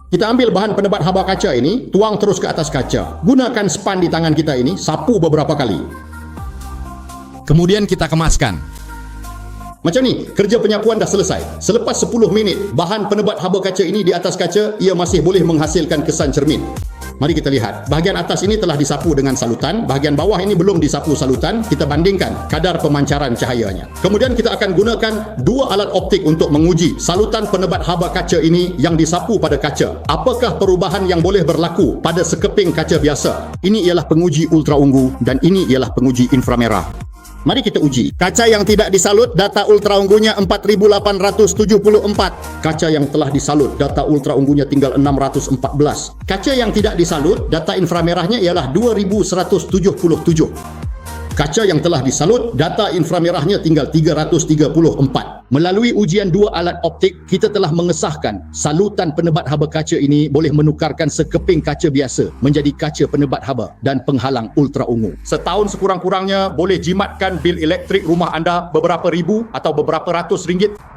Kita ambil bahan penebat haba kaca ini, tuang terus ke atas kaca. Gunakan span di tangan kita ini, sapu beberapa kali. Kemudian kita kemaskan. Macam ni, kerja penyapuan dah selesai. Selepas 10 minit, bahan penebat haba kaca ini di atas kaca, ia masih boleh menghasilkan kesan cermin. Mari kita lihat. Bahagian atas ini telah disapu dengan salutan, bahagian bawah ini belum disapu salutan. Kita bandingkan kadar pemancaran cahayanya. Kemudian kita akan gunakan dua alat optik untuk menguji salutan penebat haba kaca ini yang disapu pada kaca. Apakah perubahan yang boleh berlaku pada sekeping kaca biasa? Ini ialah penguji ultra ungu dan ini ialah penguji inframerah. Mari kita uji. Kaca yang tidak disalut, data ultra ungunya 4874. Kaca yang telah disalut, data ultra ungunya tinggal 614. Kaca yang tidak disalut, data inframerahnya ialah 2177. Kaca yang telah disalut, data inframerahnya tinggal 334. Melalui ujian dua alat optik, kita telah mengesahkan salutan penebat haba kaca ini boleh menukarkan sekeping kaca biasa menjadi kaca penebat haba dan penghalang ultra ungu. Setahun sekurang-kurangnya boleh jimatkan bil elektrik rumah anda beberapa ribu atau beberapa ratus ringgit.